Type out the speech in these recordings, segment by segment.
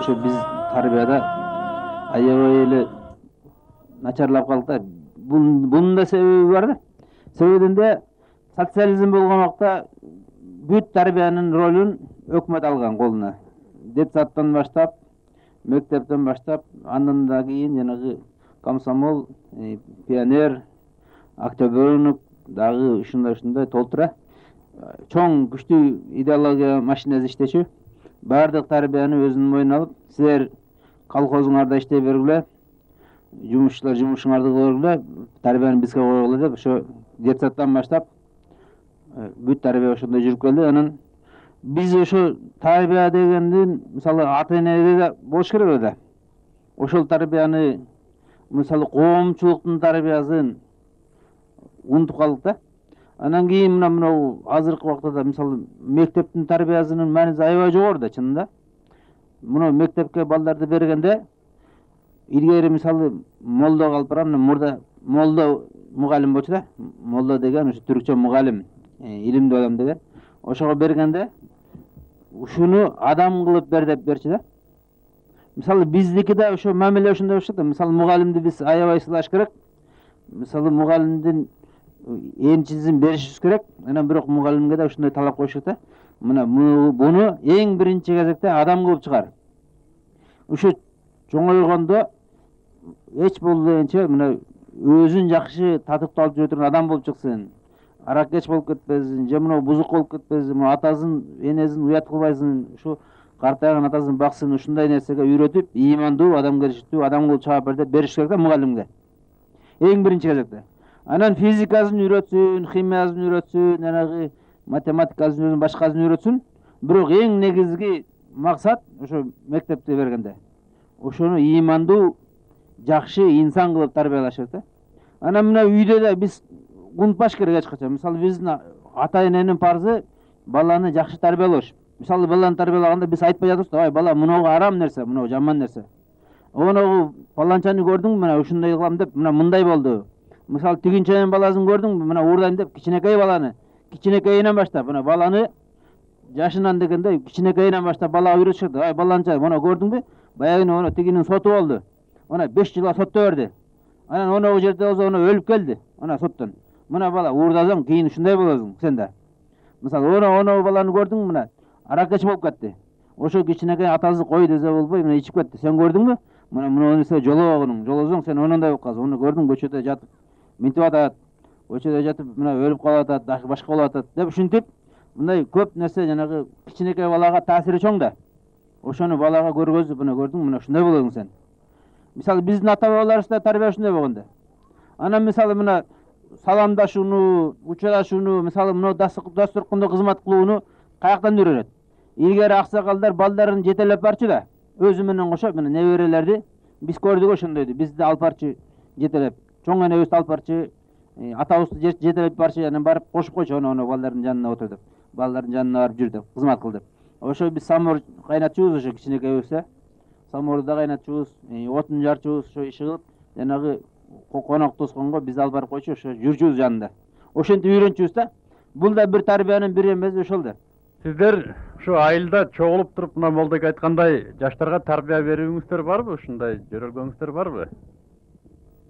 ошо биз тарбияда аябай эле начарлап калдык да. Bunun da sebebi var da. Sebebinde sotsializm болгон убакта бүт тарбиянын ролун өкмөт алган колуна. Детсадтан баштап, мектептен баштап, андан да кийин жанагы комсомол, пионер, Октябрьнук дагы ушундай толтура. Чоң күчтүү идеология машинасы иштечү. Бардык тарбияны өзүнүн мойнуна алып, силер колхозуңарда иштей бергиле, жумушчулар жумушуңарды кылгыла, тарбияны бизге койгула деп, ошо детсадтан баштап бүт тарбия ошондой жүрүп келди. Анан биз ошо тарбия дегендин, мисалы, ата-энеде да болуш керек да. Ошол тарбияны, мисалы, коомчулуктун тарбиясын унутуп калдык да. Анан кийин мына азыркы убакта мисалы мектептин тарбиясынын мааниси аябай жогору да чынында. Мына мектепке балдарды бергенде илгери мисалы молдо калып барам, мурда молдо мугалим болчу да. Молдо деген ошо түркчө мугалим, илимдүү адам деген. Ошого бергенде ушуну адам кылып бер деп берчү да. Мисалы биздики да ошо мамиле ошондой болуш да. Мисалы мугалимди биз аябай сыйлаш керек. Мисалы мугалимдин энчисин беришибиз керек. Анан бирок мугалимге да ушундай талап коюш керек да. Мына буну эң биринчи кезекте адам кылып чыгар. Ушу чоңойгондо эч болбойнчо мына өзүн жакшы татып алып жүрө турган адам болуп чыксын. Аракеч болуп кетпесин, же мына бузук болуп кетпесин, мына атасын, энесин уят кылбайсың, ушу картайган атасын баксын, ушундай нерсеге үйрөтүп, ыймандуу, адамгерчиликтүү адам кылып чыга бер деп бериш керек да мугалимге. Эң биринчи кезекте. Анан физикасын үйрөтсүн, химиясын үйрөтсүн, жанагы математикасын өзүн башкасын үйрөтсүн. Бирок эң негизги максат ошо мектепте бергенде ошону ыймандуу, жакшы инсан кылып тарбиялаш керек да. Анан мына үйдө да биз унутпаш керек эч качан. Мисалы биздин ата-эненин парзы баланы жакшы тарбиялоош. Мисалы баланы тарбиялаганда биз айтпай жатабыз да, ай бала, мынау арам нерсе, мынау жаман нерсе. Ону паланчаны көрдүңбү, мына ушундай кылам деп, мына мындай болду. Мисалы тигинченин баласын көрдүңбү, мына уурдайм деп, кичинекей баланы, кичинекейинен баштап, мына баланы жашынан дегенде кичинекейинен баштап балага үйрөтүшөт. Ай баланча, мына көрдүңбү, баягы ону тигинин соту болду. Мына 5 жылга сотто берди. Анан ону жерде болсо ону өлүп келди. Мына соттон. Мына бала уурдасаң, кийин ушундай болосуң сен да. Мисалы ону баланы көрдүңбү, мына аракеч болуп кетти. Ошо кичинекей атасы кой десе болбой, мына ичип кетти. Сен көрдүңбү? Мына нерсе жолобогуң, жолосоң сен онундай болуп каласың. Ону көрдүң, көчөдө жатып минтип атат. Көчөдө жатып мына өлүп калып атат, башка болуп атат деп ушинтип, мындай көп нерсе жанагы кичинекей балага таасири чоң да. Ошону балага көргөзүп, мына көрдүң, мына ушундай болосуң сен. Мисалы биздин ата-бабаларыбыз да тарбия ушундай болгон да. Анан мисалы мына саламдашууну, учурашууну, мисалы мына дасторкондо кызмат кылууну каяктан үйрөнөт? Илгери аксакалдар балдарын жетелеп барчу да. Өзү менен кошо мына неберелерди биз көрдүк ошондойду. Бизди алып барчу жетелеп. Чоң энебизди алып барчу, атабызды жетелеп барчу, анан барып кошуп койчу, ону балдардын жанына отур деп. Балдардын жанына барып жүр деп, кызмат кыл деп. Ошо биз самор кайнатчубуз, ошо кичинекейбизде. Саморду да кайнатчубуз, отун жарчубуз, ошо иши кылып, жанагы конок тосконго биз алып барып койчу, ошо жүрчүбүз жанында. Ошентип үйрөнчүбүз да. Бул да бир тарбиянын бир эмеси ошол да. Сиздер ушу айылда чогулуп туруп, мына молдок айткандай, жаштарга тарбия берүүңүздөр барбы? Ушундай жөрөлгөңүздөр барбы?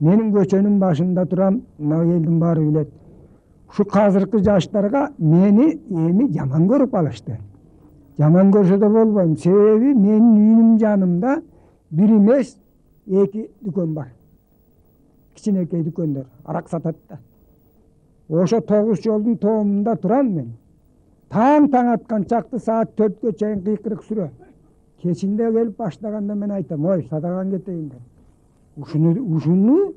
Менин көчөнүн башында турам, мына элдин баары билет. Ушу азыркы жаштарга мени эми жаман көрүп калышты. Жаман көрсө да болбойм. Себеби менин үйүнүм жанымда бир эмес, 2 дүкөн бар. Кичинекей дүкөндөр, арак сатат да. Ошо 9 жолдун тоомунда турам мен. Таң аткан чакты саат 4кө чейин кыйкырык сүрө. Кечинде келип баштаганда мен айтам, ой, садаган кетейин деп. Ушуну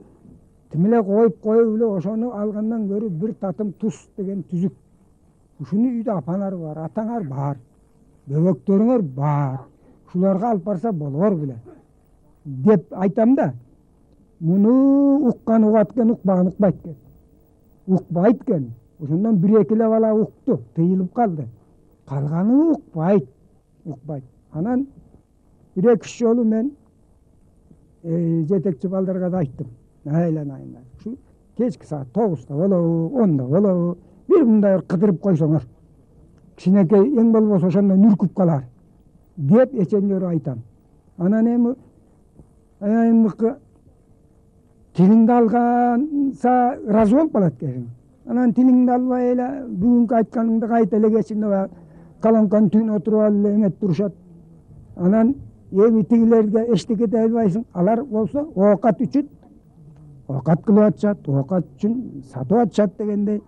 тимеле коюп эле, ошону алгандан көрү бир татым туз деген түзүк. Ушуну үйдө апаңар бар, атаңар бар, бөбөктөрүңөр бар. Ушуларга алып барса болор беле деп айтам да. Муну уккан угат экен, укпаган укпайт экен. Укпайт экен. Ошондон 1-2 эле бала укту, тыйылып калды. Калганы укпайт. Анан 1-2 жолу мен жетекчи балдарга да айттым. Айланайындар. Ушу кечки саат 9-да болобу, 10-да болобу, бир мындай кыдырып койсоңор. Кичинекей эң болбосо ошондон үркүп калар деп эчен жолу айтам. Анан эми аяныкы тилиңди алганса ыраазы болуп калат экенсиң. Анан тилиңди албай эле бүгүнкү айтканыңды кайта эле кечинде колонканын түбүнө отуруп алып эле эметип турушат. Анан эми тигилерге эчтеке дей албайсың. Алар болсо оокат үчүн оокат кылып атышат, оокат үчүн сатып атышат дегендей.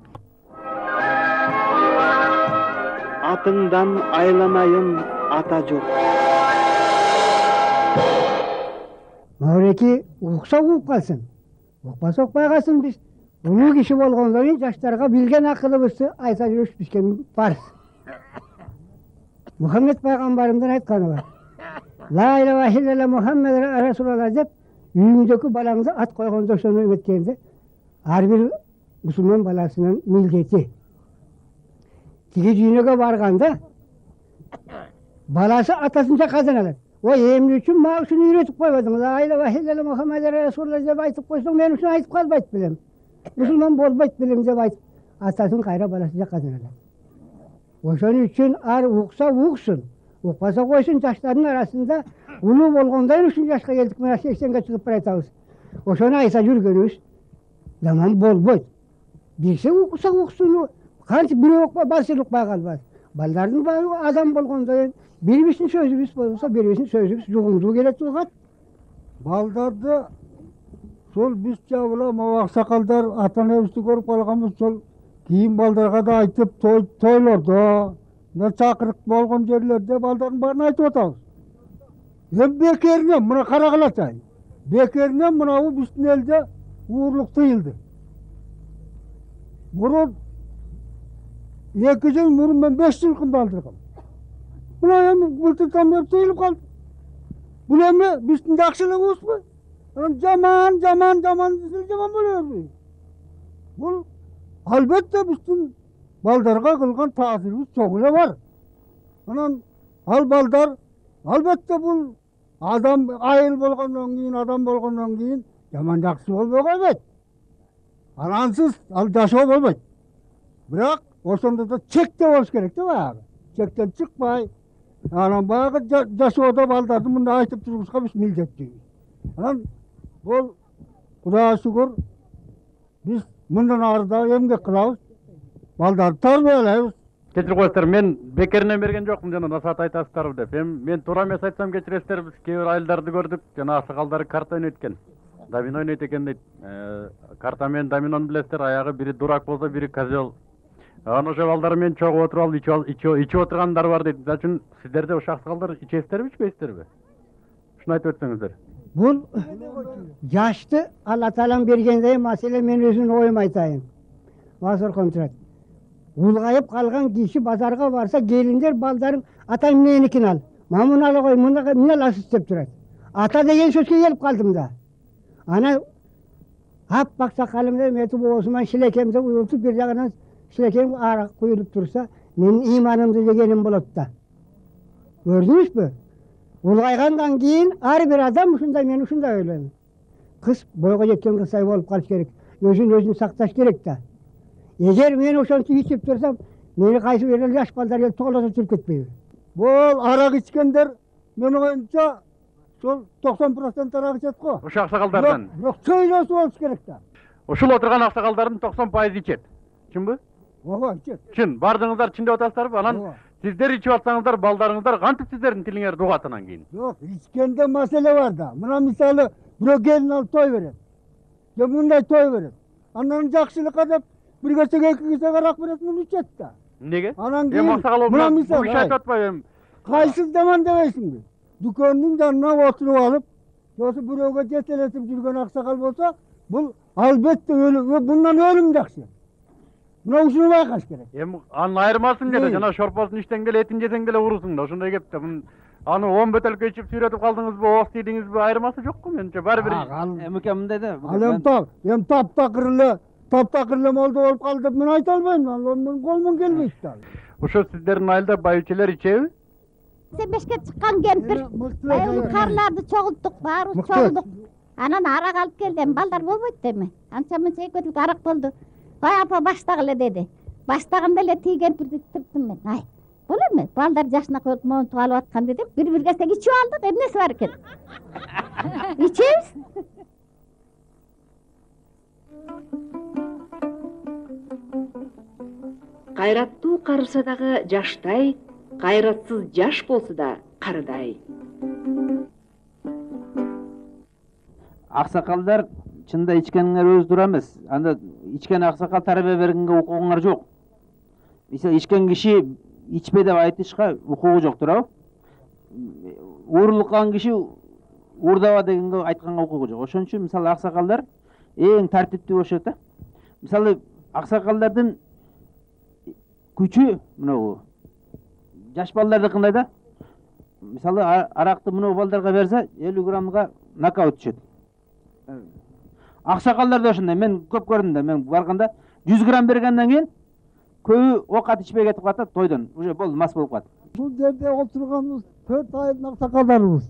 Атыңдан айланайын ата жок. Мауреки укса угуп калсын. Укпаса укпай калсын. Биз улуу киши болгондон кийин жаштарга билген акылыбызды айта жүрүш бизге парыз. Мухаммед пайгамбарымдын айтканы бар. Ла илаха илlallah Мухаммед расулалла деп үйүңдөгү балаңды ат койгондо ошону эметкенде ар бир мусулман баласынын милдети. Тиги дүйнөгө барганда баласы атасынча казан алат. Ой, эмне үчүн мага ушуну үйрөтүп койбодуң? Ла илаха илlallah Мухаммед расулалла деп айтып койсоң, мен ушуну айтып калбайт белем. Мусулман болбойт белем деп айтып, атасын кайра баласынча казан алат. Ошон үчүн ар укса уксун. Укпаса койсун, жаштардын арасында улуу болгондон ушул жашка келдик, мына 80ге чыгып баратабыз. Ошону айта жүргөнүбүз жаман болбойт. Бирсе укса уксун, канча бирөө укпай, баасы укпай калбайт. Балдардын баары адам болгондон бирибиздин сөзүбүз болсо, бирибиздин сөзүбүз жугумдуу келет тургат. Балдарды сол биз жабыла аксакалдар ата-энебизди көрүп калганбыз, сол кийин балдарга да айтып тойлордо, мына чакырык болгон жерлерде балдардын баарын айтып атабыз. Эми бекеринен мына карагыла чай. Бекеринен мынабу биздин элде уурлук тыйылды. Мурун 2 жыл мурун мен 5 жылкымды алдыргам. Мына эми былтырдан бери тыйылып калды. Бул эми биздин жакшылыгыбызбы? Жаман боло бербейт. Бул албетте биздин балдарга кылган таасирибиз чоң эле бар. Анан ал балдар албетте бул адам айыл болгондон кийин, адам болгондон кийин жаман жакшы болбой койбойт. Ансыз ал жашоо болбойт. Бирок ошондо да чекте болуш керек да баягы. Чектен чыкпай, анан баягы жашоодо балдарды мындай айтып турушка биз милдеттүүбүз. Анан бул Кудайга шүгүр биз мындан ары да эмгек кылабыз. Балдарды тарбиялайбыз. Кечирип коесуздар, мен бекеринен берген жокмун жана насаат айтасыздарбы деп. Эми мен туура эмес айтсам кечиресиздер, биз кээ бир айылдарды көрдүк, жана аксакалдары карта ойнойт экен. Домино ойнойт экен дейт. Карта менен доминону билесиздер, аягы бири дурак болсо, бири козел. Анан ошо балдар менен чогуу отуруп алып ичип отургандар бар дейт. Мисалы үчүн сиздерде ошо аксакалдар ичесиздерби, ичпейсиздерби? Ушуну айтып өтсөңүздөр. Бул жашты Алла Таалам бергендей маселе, мен өзүмдүн оюмду айтайын. Басыркон турат. Улгайып калган киши базарга барса, келиндер балдарын ата эмненикин ал. Мамун ала кой, мына эмне аласыз деп турат. Ата деген сөзгө келип калдым да. Ана аппак сакалымды метип оосуман шилекемди уюлтуп, бир жагынан шилекем арак куюлуп турса, менин иманымды жегеним болот да. Көрдүңүзбү? Улгайгандан кийин ар бир адам ушундай, мен ушундай ойлойм. Кыз бойго жеткен кыздай болуп калыш керек. Өзүн сакташ керек да. Эгер мен ошончо ичип турсам, мени кайсы бир жаш балдар келип тоголото жүрүп кетпейби? Бул арак ичкендер менин оюмча сол 90% арак ичет го. Ошо аксакалдардан. Бирок сөйлөсүп болуш керек да. Ушул отурган аксакалдардын 90% ичет. Чынбы? Ооба, ичет. Чын, бардыгыңыздар чын деп атасыздарбы? Анан сиздер ичип атсаңыздар, балдарыңыздар кантип сиздердин тилиңер угат анан кийин? Жок, ичкенде маселе бар да. Мына мисалы бирөө келин алып той берет. Же мындай той берет. Анан жакшылыкка деп бир кесек 2 кесек арак берет, муну ичет да. Эмнеге? Анан кийин аксакал болуп, бул иш айтып атпайбы? Кайсы деман дебейсиңби? Дүкөндүн жанына отуруп алып, ошо бирөөгө жетелетип жүргөн аксакал болсо, бул албетте мындан өлүм жакшы. Мына ушуну байкаш керек. Эми анын айырмасын деле, жана шорпосун иштен келе, этин жесең деле урусуң да, ошондой кеп да. Аны 10 бөтөлкө ичип сүйрөтүп калдыңызбы, ооз тийдиңизби, айырмасы жокку менимче. Баары бир. Эмеке мындай да. Эми таптакыр эле молдо болуп калды деп мен айта албайм. Анын колуман келбейт да. Ошо сиздердин айылда байчелер ичеби? Бешке чыккан кемпир, карларды чогулттук, баарыбыз чогулдук. Анан арак алып келдим, балдар болбойт деме. Анча мынча экөөтүк арак болду. Ой апа баштагыла деди. Баштаганда эле тиги кемпирди тырттым мен. Ай, Бул эме балдар жашына коюп монтуп алып атканды деп бир кесек ичип алдык. Эмнеси бар экен? Ичебиз. Кайраттуу карыса дагы жаштай, кайратсыз жаш болсо да карыдай. Аксакалдар чында ичкениңер өз тура эмес. Анда ичкен аксакал тарбия бергенге укугуңар жок. Мисалы ичкен киши ичпе деп айтышка укугу жок туурабы? Уурулуккан киши уурдаба дегенге айтканга укугу жок. Ошон үчүн мисалы аксакалдар эң тартиптүү болушат да. Мисалы аксакалдардын күчү мынабу жаш балдардыкындай да. Мисалы аракты мынау балдарга берсе 50 граммга нокаут түшөт. Аксакалдар да ошондой. Мен көп көрдүм да. Мен барганда 100 грамм бергенден кийин көбү окат ичпей кетип калат, тойдон. Уже болду, мас болуп калат. Бул жерде отурганыбыз 4 айылдын аксакалдарыбыз.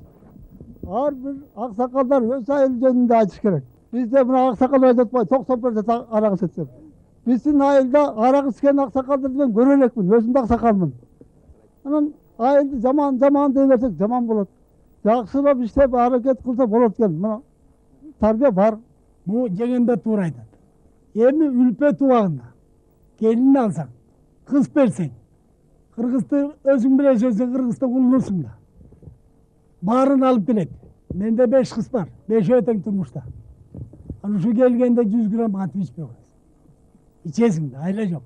Ар бир аксакалдар өз айыл жөнүндө айтыш керек. Бизде мына аксакал айтпай 90% арак ичет. Биздин айылда арак ичкен аксакалдарды мен көрө элекмин, өзүм да аксакалмын. Анан айылды жаман дей берсек жаман болот. Жакшылап иштеп аракет кылса болот экен. Мына тарбия бар. Бу жегенде туура айтат. Эми үлпө тубагында келин алсаң, кыз берсең, кыргызды өзүң менен сөзсөң, кыргызды кулдурсуң да. Баарын алып келет. Менде 5 кыз бар, 5 тең турмушта. Аны ушу келгенде 100 грамм атып ичпей коесуң. Ичесиң да, айла жок.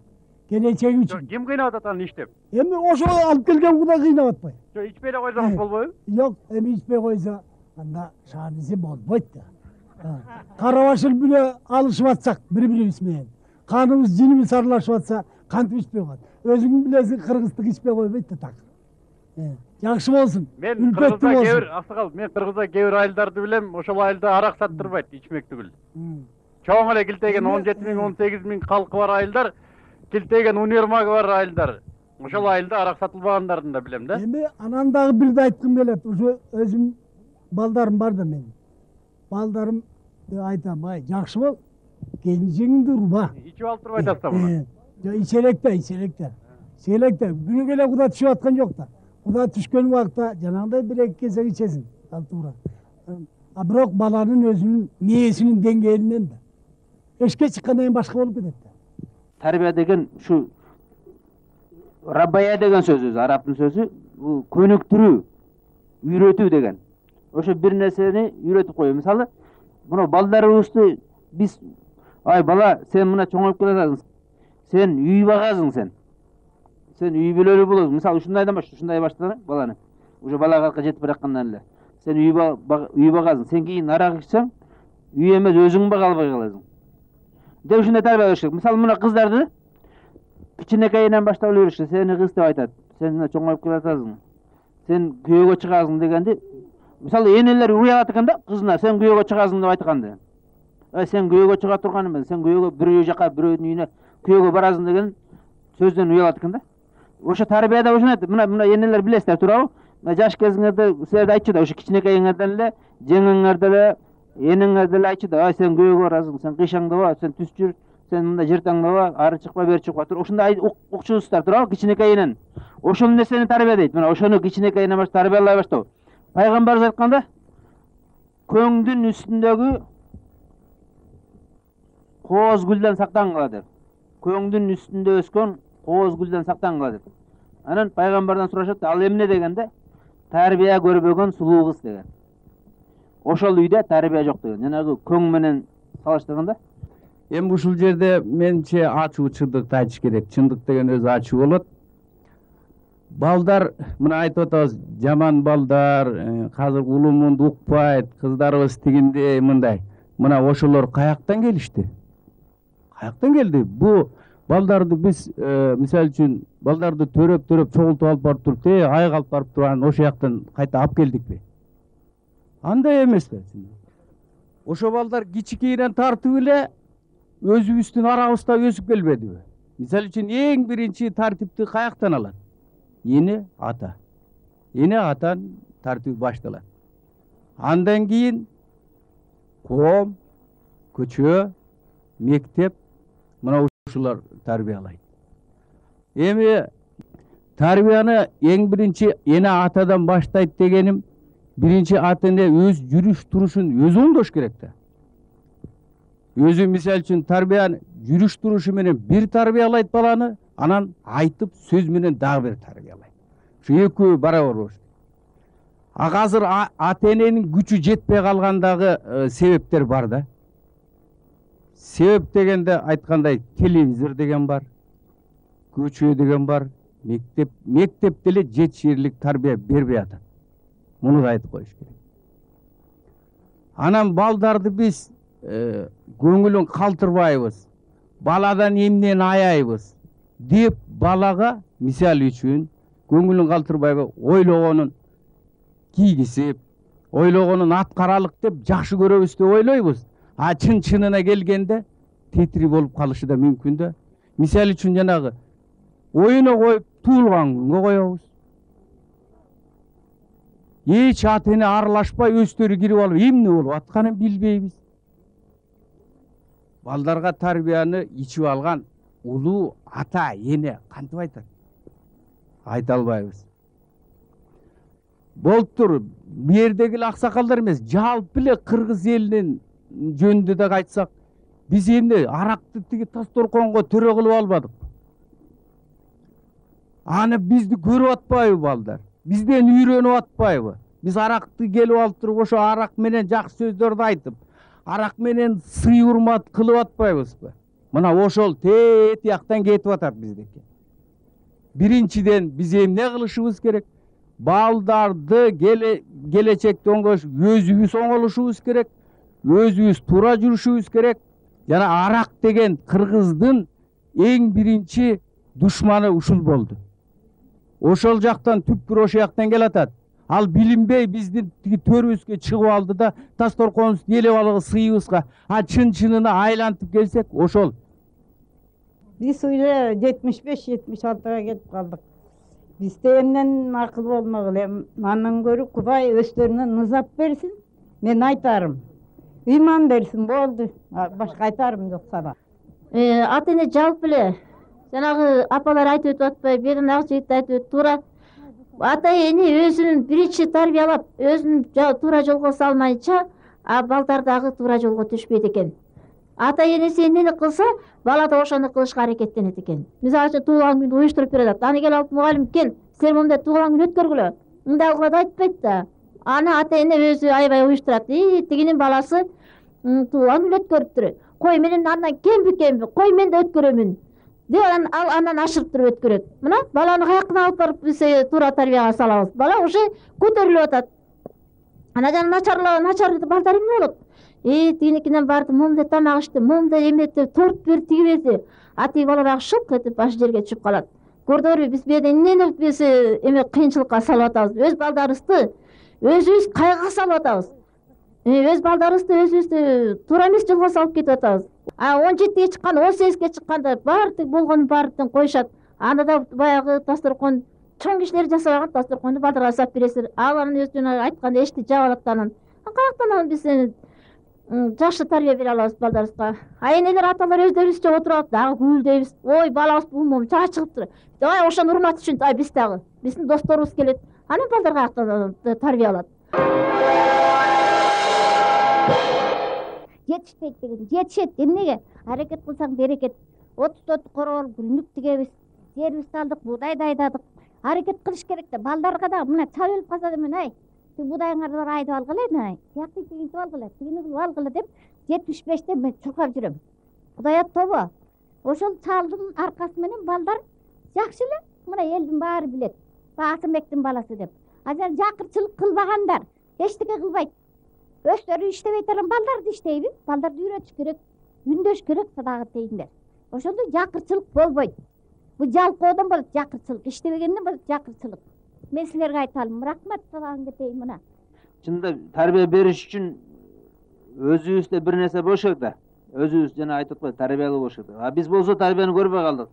Келечеги үчүн. Ким кыйнап атат аны иштеп? Эми ошо алып келген кудай кыйнап атпайбы? Жок, ичпей эле койсоңуз болбойбу? Жок, эми ичпей койсо анда шааниси болбойт да. Карабашыл бүлө алышып атсак бири-бирибиз менен. Каныбыз, жинибиз аралашып атса, кантип ичпей коет. Өзүң билесиң, кыргыздык ичпей койбойт да такыр. Жакшы болсун. Мен Кыргызда кээ бир айылдарды билем, ошол айылда арак саттырбайт, ичмек түгүл. Чоң эле килтеген 17 миң, 18 миң калкы бар айылдар, килтеген универмагы бар айылдар. Ошол айылда арак сатылбагандарын да билем да. Эми анан дагы бирди айткым келет. Ушу өзүм балдарым бар да менин. Балдарым айтам, жакшы бол, келинчегиңди урба. Ичип алып туруп айтасыздар буну. Жок, ичелекте. Күнүгө эле куда түшүп аткан жок да. Куда түшкөн убакта жанагындай 1-2 кесек ичесиң, ал туура. А бирок баланын өзүнүн мээсинин деңгээлинен да. Эшке чыккандан кийин башка болуп кетет да. Тарбия деген ушу раббая деген сөз өзү, арабтын сөзү, бул көнүктүрүү, үйрөтүү деген. Ошо бир нерсени үйрөтүп коюу. Мисалы, мына балдарыбызды биз ай бала, сен мына чоңоюп келатасың. Сен үй багасың сен. Сен үй бүлөлүү болосуң. Мисалы, ушундай баштана баланы. Уже балага жетип бараткандан эле. Сен үй багасың. Сен кийин арак ичсең, үй эмес өзүң бага албай каласың. Деп ушундай тарбия бериш керек. Мисалы, мына кыздарды кичинекейинен баштап эле бериш керек. Сени кыз деп айтат. Сен мына чоңоюп келатасың. Сен күйөөгө чыгасың дегенди. Мисалы, энелер уялат экен да, кызына сен күйөөгө чыгасың деп айтканды. Сен күйөөгө чыга турган эмес, сен күйөөгө бирөө жака, бирөөнүн үйүнө күйөөгө барасың деген сөздөн уялат экен да. Ошо тарбияда ошону мына энелер билесиздер туурабы? Жаш кезиңерде силерде айтчу да, ошо кичинекейиңерден эле, жеңиңерде эле, энеңерде эле айтчу да, сен күйөөгө барасың, сен кыйшаңдаба, сен түз жүр, сен мында жер таңдаба, ары чыкпа, бери чыкпа. Ошондой укчубуздар туурабы, кичинекейинен. Ошол нерсени тарбиядайт. Мына ошону кичинекейинен баштап тарбиялай баштоо. Пайгамбарыбыз айтканда, көңдүн үстүндөгү кооз гүлдөн сактангыла деп. Көңдүн үстүндө өскөн кооз гүлдөн сактангыла деп. Анан пайгамбардан сурашат, ал эмне дегенде, тарбия көрбөгөн сулуу кыз деген. Ошол үйдө тарбия жок деген. Жанагы көң менен салыштырганда. Эми ушул жерде менче ачуу чындыкты айтыш керек. Чындык деген өзү ачуу болот. Балдар, мына айтып атабыз, жаман балдар, азыр улумунду укпайт, кыздарыбыз тигиндей мындай. Мына ошолор каяктан келишти? Каяктан келди? Бу балдарды биз, мисалы үчүн, балдарды төрөп чогултуп алып барып туруп, айга алып барып турган ошол жактан кайта алып келдикпи? Андай эмес да. Ошо балдар кичикейинен тартып эле өзүбүздүн арабызда өсүп келбедиби? Мисалы үчүн эң биринчи тартипти каяктан алат? Эне ата. Эне атан тартиби башталат. Андан кийин коом, көчө, мектеп, мына ушулар тарбиялайт. Эми Tarbiyаны эң биринчи эне атадан баштайт дегеним, биринчи ата эне өз жүрүш турушун өзү оңдош керек да. Өзү мисал үчүн тарбияны жүрүш турушу менен бир тарбиялайт баланы, анан айтып сөз менен дагы бир тарбиялайт. Ушу экөө барабар болуш. Азыр ата эненин күчү жетпей калгандагы себептер бар да. Себеп дегенде айткандай телевизор деген бар, көчө деген бар, мектеп деле жетиширлик тарбия бербей атат. Муну да айтып коюш керек. Анан балдарды биз көңүлүн калтырбайбыз, баладан эмнени аяйбыз деп балага мисал үчүн көңүлүн калтырбайбы ойлогонун кийгизип, ойлогонун аткаралык деп жакшы көрөбүз деп ойлойбуз. А чынына келгенде тетири болуп калышы да мүмкүн да. Мисал үчүн жанагы оюна коюп туулган күнгө коебуз. Эч ата эне аралашпай өздөрү кирип алып эмне болуп атканын билбейбиз. Балдарга тарбияны ичип алган улуу ата эне кантип айтат? Айта албайбыз. Болуптур, бу жердеги аксакалдар эмес, жалпы эле кыргыз элинин жөнүндө да айтсак, биз эмне аракты тиги Тасторконго төрө кылып албадык. Аны бизди көрүп атпайбы балдар? Бизден үйрөнүп атпайбы? Биз аракты келип алып туруп, ошо арак менен жакшы сөздөрдү айтып, арак менен сый урмат кылып атпайбызбы? Мына ошол тияктан кетип атат биздеки. Биринчиден биз эмне кылышыбыз керек? Балдарды келечекте өзүбүз оңолушубуз керек, өзүбүз туура жүрүшүбүз керек. Жана арак деген кыргыздын эң биринчи душманы ушул болду. Ошол жактан түпкүр ошол жактан келатат. Ал билинбей биздин тиги төрүбүзгө чыгып алды да Тасторконубузду элеп алгы сыйыбызга. А чынына айлантып келсек ошол. Биз уже 75-76-га кетип калдык. Бизде эмнен акыл болмок эле, андан көрүп Кудай өздөрүнө нызап берсин. Мен айтарым. Ыйман берсин, болду. Башка айтарым жок сага. Ата эне жалпы эле жанагы апалар айтып өтүп атпайбы, бегинагы жигит айтып өтүп туура. Ата эне өзүн биринчи тарбиялап, өзүн туура жолго салмайча, балдар дагы туура жолго түшпөйт экен. Ата энеси эмнени кылса, бала да ошону кылышка аракеттенет экен. Мисалы үчүн туулган күндү уюштуруп берет. Аны келип алып мугалим кел, силер момундай туулган күн өткөргүлө. Мындай кылгыла да айтпайт да. Аны ата эне өзү аябай уюштурат. Тигинин баласы туулган күн өткөрүптүр. Кой менен андан кемби, кой мен да өткөрөмүн. Деп андан ашырып туруп өткөрөт. Мына баланы каяктан алып барып биз туура тарбияга салабыз. Бала уже көтөрүлүп атат. Ана жана начар балдар эмне болот? Тигиникинен барды, момундай тамак ичти, момундай эметти, торт бер, тиги берди. А тиги бала баягы шок этип башы жерге түшүп калат. Көрдүңөрбү, биз бияда эмнени биз кыйынчылыкка салып атабыз? Өз балдарыбызды өзүбүз кайгыга салып атабыз. Өз балдарыбызды өзүбүздү туура эмес жолго салып кетип атабыз. 17-ге чыккан, 18-ге чыкканда баардык болгонун баардыгын коюшат. Аны да баягы Тасторкон чоң кишилер жасабаган Тасторконду балдарга жасап бересиз. Ал анын өзү жана айтканда эшти жап алат анан. Каяктан биз жакшы тарбия бере алабыз балдарыбызга? Энелер, аталар өздөрүбүзчө отуруп алып дагы күбүлдөйбүз. Ой, балабыз булмом чаа чыгыптыр. Ошону урмат үчүн биз дагы, биздин досторубуз келет. Анан балдар каяктан тарбия алат? Жетишпейт деген, жетишет. Эмнеге? Аракет кылсаң берекет. Отут корол, күлүнүк тигебиз, жерибизди алдык, буудай дайдадык. Аракет кылыш керек да. Балдарга да мына чал өлүп калса да мен будайыңарды бар айдап алгыла, мен тияқты тигинтип алгыла, тигини кылып алгыла деп 75-те мен чуркап жүрөм. Кудай тобо. Ошол чалдын аркасы менен балдар жакшы эле, мына элдин баары билет. Асымбектин баласы деп. Азыр жакырчылык кылбагандар эчтеке кылбайт. Өздөрү иштебей турган балдарды иштейби? Балдарды үйрөтүш керек, үндөш керек дагы дейиндер. Ошондо жакырчылык болбойт. Бу жалкоодон болот жакырчылык, иштебегенден болот жакырчылык. Мен силерге айталым, рахмат сабагын кетейин мына. Чында тарбия бериш үчүн өзүбүздө бир нерсе болуш керек да. Өзүбүз жана айтып атпайбы, тарбиялуу болуш керек. А биз болсо тарбияны көрбөй калдык.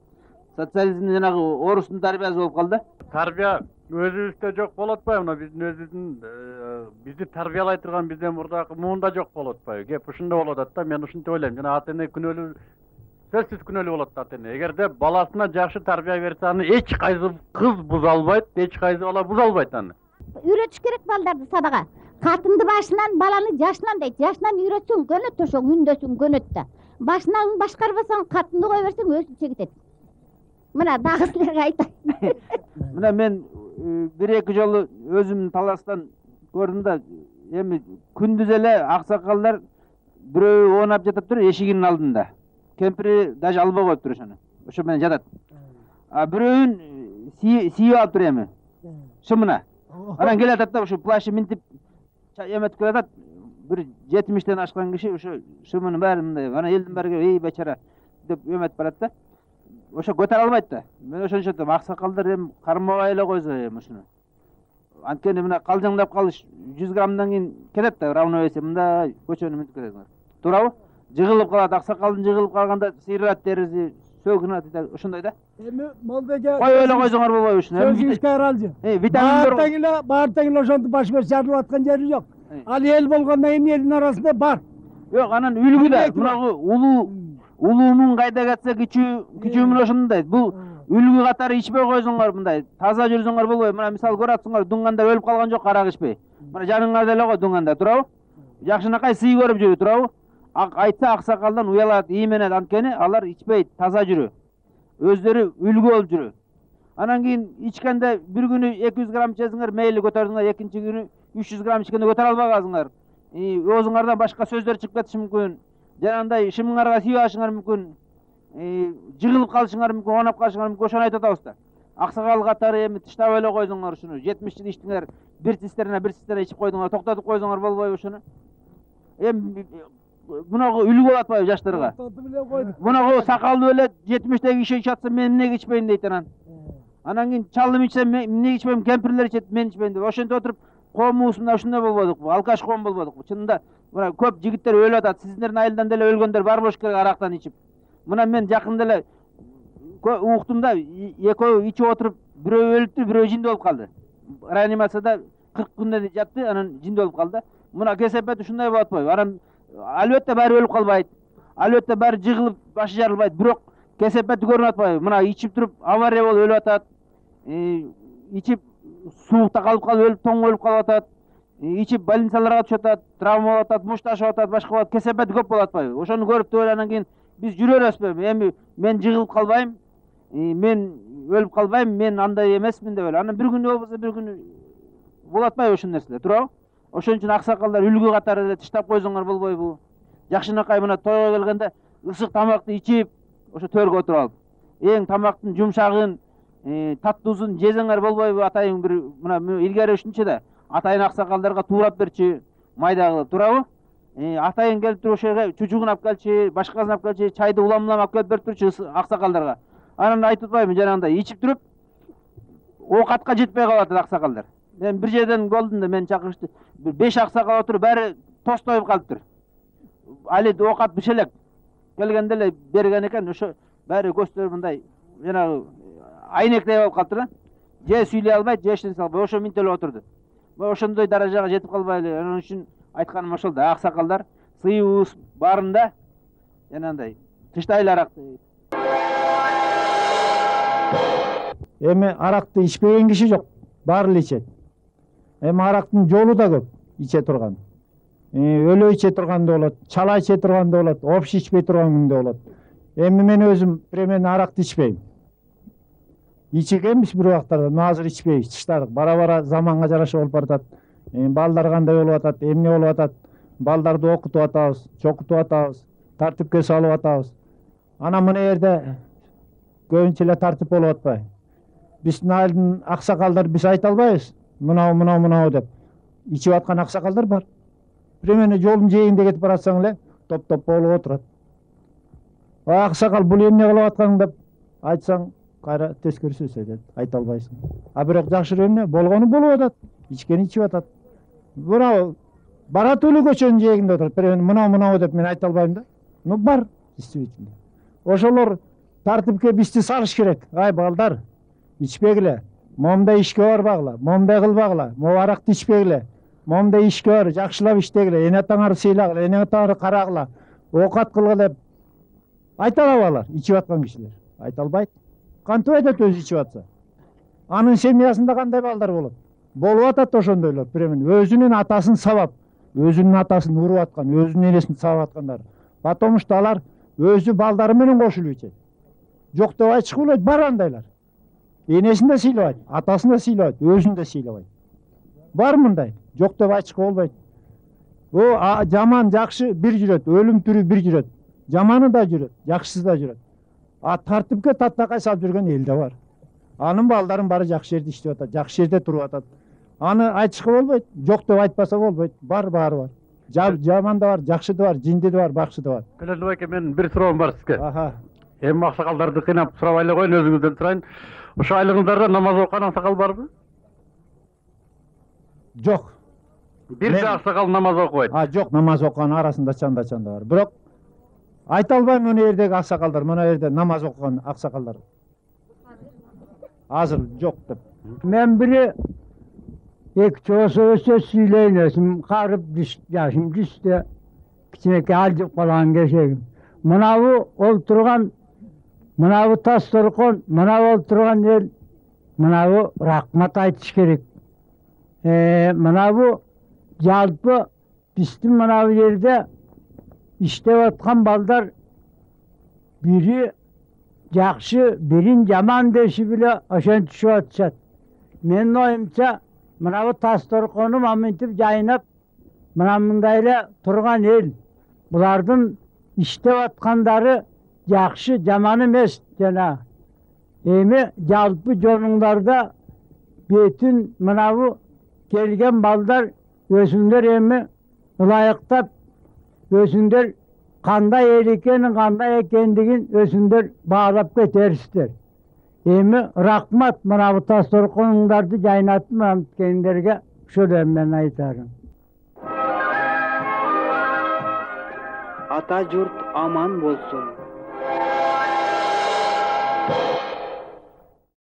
Социализм жанагы орустун тарбиясы болуп калды. Тарбия өзүбүздө жок болуп атпайбы? Мына биздин өзүбүздүн бизди тарбиялай турган бизден мурдагы муунда жок болуп атпайбы? Кеп ушунда болуп атат да. Мен ушинтип ойлойм. Жана ата эне күнөөлүү сөзсүз күнөөлүү болот ата эне. Эгерде баласына жакшы тарбия берсе, аны эч кайсы кыз буза албайт, эч кайсы бала буза албайт аны. Үйрөтүш керек балдарды сабага. Катынды башынан, баланы жашынан дейт. Жашынан үйрөтсөң көнөт, ошо үндөсүң көнөт да. Башынан башкарбасаң, катынды кое берсең өзүнчө кетет. Мына дагы силерге айтайын. Мына мен бир эки жолу өзүм таластан көрдүм да, эми күндүз эле аксакалдар бирөө оонап жатыптыр эшигинин алдында. Кемпири даже албай коюптур ошону. Ошо менен жатат. А бирөөнүн сүйүп алыптыр эми. Шымына. Анан келатат да ошо плащы минтип эметип келатат. Бир 70тен ашкан киши ошо шымынын баары мындай. Анан элдин баары эй бечара деп эметип барат да. Ошо көтөрө албайт да. Мен ошончо айтам, аксакалдар эми кармабай эле койсо эми ушуну. Анткени мына калжыңдап калыш 100 граммдан кийин кетет да, равновесие мындай көчөнү минтип кетет. Туурабы? Жыгылып калат, аксакалдын жыгылып калганда сыйрат териси, сөгүнөт да, ошондой да. Эми молбеке Кой эле койсоңор болбойбу ушуну? сөзүңүзгө аралжы. Витаминдер Баардыгы эле ошентип баш көз жарылып аткан жери жок. Ал эл болгондон кийин элдин арасында бар. Жок, анан үлгү да, мына улуунун кайда кетсе кичүү менен ошондой. Бул үлгү катары ичпей койсоңор мындай таза жүрсөңөр болбойбу. Мына мисалы көрүп атсыңар, дуңганда өлүп калган жок арак ичпей. Мына жаныңарда эле го дуңганда, туурабы? Жакшынакай сый көрүп жүрү, туурабы? Айтса аксакалдан уялат, ийменет, анткени алар ичпейт, таза жүрү. Өздөрү үлгү болуп жүрү. Анан кийин ичкенде бир күнү 200 грамм ичесиңер, мейли көтөрдүңөр, экинчи күнү 300 грамм ичкенде көтөрө албагансыңар. Оозуңардан башка сөздөр чыгып кетиши мүмкүн. Жанагындай шымыңарга сүйүп алышыңар мүмкүн. Жыгылып калышыңар мүмкүн, оонап калышыңар мүмкүн. Ошону айтып атабыз да. Аксакал катары эми тыштап эле койсоңор ушуну. 70 жыл ичтиңер, бир цистерна ичип койдуңар, токтотуп койсоңор болбойбу ушуну. Эми мунагу үлгү болуп атпайбы жаштарга? Мунагу сакалдуу эле 70теги киши ичатса мен эмнеге ичпейм дейт анан. Анан кийин чалым ичсе мен эмнеге ичпейм, кемпирлер ичет, мен ичпейм деп. Ошентип отуруп коомубузда ушундай болбодукпу? Алкаш коом болбодукпу? Чынында мына көп жигиттер өлүп атат. Сиздердин айылдан деле өлгөндөр бар болуш керек арактан ичип. Мына мен жакында эле уктум да, экөө ичип отуруп, бирөө өлүптү, бирөө жиндүү болуп калды. Реанимацияда 40 күндө жатты, анан жиндүү болуп калды. Мына кесепет ушундай болуп атпайбы? Анан албетте баары өлүп калбайт. Албетте баары жыгылып, башы жарылбайт, бирок кесепети көрүнүп атпайбы? Мына ичип туруп авария болуп өлүп атат. Ичип суукта калып өлүп, тоң өлүп калып атат. Ичип больницаларга түшүп атат, травма болуп атат, муш ташып атат, башка болот. Кесепети көп болуп атпайбы? Ошону көрүп туруп анан кийин биз жүрө беребизби? Эми мен жыгылып калбайм, мен өлүп калбайм, мен андай эмесмин деп эле. Анан бир күнү болбосо бир күнү болуп атпайбы ошол нерселер, туурабы? Ошон үчүн аксакалдар үлгү катары эле тыштап койсоңор болбойбу? Жакшынакай мына тойго келгенде ысык тамакты ичип, ошо төргө отуруп алып, эң тамактын жумшагын, таттуусун жесеңер болбойбу? Атайын бир мына илгери ушунча да атайын аксакалдарга туурап берчи, майда кылып, туурабы? Атайын келип туруп ошо жерге чучугун алып келчи, башкасын алып келчи, чайды улам алып келип берип турчу аксакалдарга. Анан айтып атпайбы жанагындай ичип туруп оокатка жетпей калып атат аксакалдар. Мен бир жерден болдум да, мен чакырышты. 5 аксакал отуруп, баары тостоюп калыптыр. Али оокат быш элек. Келгенде эле берген экен, ошо баары көздөр мындай жанагы айнектей болуп калыптыр да. Же сүйлөй албайт, же эчтене албай, ошо минтелеп отурду. Ошондой даражага жетип калбайлы. Анын үчүн айтканым ошол да, аксакалдар сыйыбыз баарында жанагындай тыштайлы аракты. Эми аракты ичпеген киши жок, баары эле ичет. Эми арактын жолу да көп иче турган. Өлө иче турган да болот, чала иче турган да болот, общий ичпей турган күн да болот. Эми мен өзүм премиен аракты ичпейм. Ичкенбиз бир убактарда, но азыр ичпейбиз, тыштадык. Бара-бара заманга жараша болуп баратат. Балдар кандай болуп атат, эмне болуп атат? Балдарды окутуп атабыз, чокутуп атабыз, тартипке салып атабыз. Анан мына жерде көбүнчө эле тартип болуп атпайбы? Биздин айылдын аксакалдар биз айта албайбыз. Мынау деп. Ичип аткан аксакалдар бар. Премени жолдун жээгинде кетип баратсаң эле топ-топ болуп отурат. Аксакал бул эмне кылып атканың деп айтсаң, кайра тескери сөз айтат, айта албайсың. А бирок жакшы эмне болгону болуп атат, ичкени ичип атат. Мына барат өлү көчөнүн жээгинде отурат. Премени мынау деп мен айта албайм да. Ну бар, действительно. Ошолор тартипке бизди салыш керек. Ай балдар, ичпегиле. Момундай ишке барбагыла, момундай кылбагыла, могу аракты ичпегиле. Момундай ишке бар, жакшылап иштегиле, эне атаңарды сыйлагыла, эне атаңарды карагыла, оокат кылгыла деп Айта алабы алар ичип аткан кишилер? Айта албайт. Кантип айтат өзү ичип атса? Анын семьясында кандай балдар болот? Болуп атат ошондойлор. Премин өзүнүн атасын сабап, өзүнүн атасын уруп аткан, өзүнүн энесин сабап аткандар. Потому что алар өзү балдары менен кошулуп ичет. Жок деп айтышкы болот, бар андайлар. Энесин да сыйлабайт, атасын да сыйлабайт, өзүн да сыйлабайт. Бар мындай, жок деп айтышкы болбойт. О, жаман, жакшы бир жүрөт, өлүм тирүү бир жүрөт. Жаманы да жүрөт, жакшысы да жүрөт. Тартипке таттакай салып жүргөн эл да бар. Анын балдарын бары жакшы жерде иштеп атат, жакшы жерде туруп атат. Аны айтышкы болбойт, жок деп айтпаса болбойт. Баары бар. Жаман да бар, жакшы да бар, жинди да бар, бакшы да бар. Келелдик байке, менин бир суроом бар сизге. Эми аксакалдарды кыйнап сурабай эле коеюн, өзүңүздөн сурайын. Ошо айлыгыңыздарда намаз окуган аксакал барбы? Жок. Бир да аксакал намаз окубайт. Жок, намаз окуган арасында чанда бар. Бирок айта албайм мына жердеги аксакалдар, мына жерде намаз окуган аксакалдар. Азыр жок деп. Мен бири эки чоосо сөз сүйлөйүн өзүм карып жашым жүздө кичинекей алжып калган кешегим. Мынабу олтурган, мынабу тас торкон, мынабу олтурган эл, мынабу рахмат айтыш керек. Мынабу жалпы биздин мынабу жерде иштеп аткан балдар бири жакшы, бирин жаман деши биле ошентишип атышат. Менин оюмча мынабу тас торкону маминтип жайнап, мындай эле турган эл. Булардын иштеп аткандары жакшы, жаман эмес жана. Эми жалпы жонуңдарда бетин мынабу келген балдар өзүңдөр эми ылайыктап, өзүңдөр кандай эл экенин, кандай экендигин өзүңдөр баалап кетерсиздер. Эми рахмат мынабу тас торконуңдарды жайнатып аткендерге ошол мен айтарым. Ата журт аман болсун.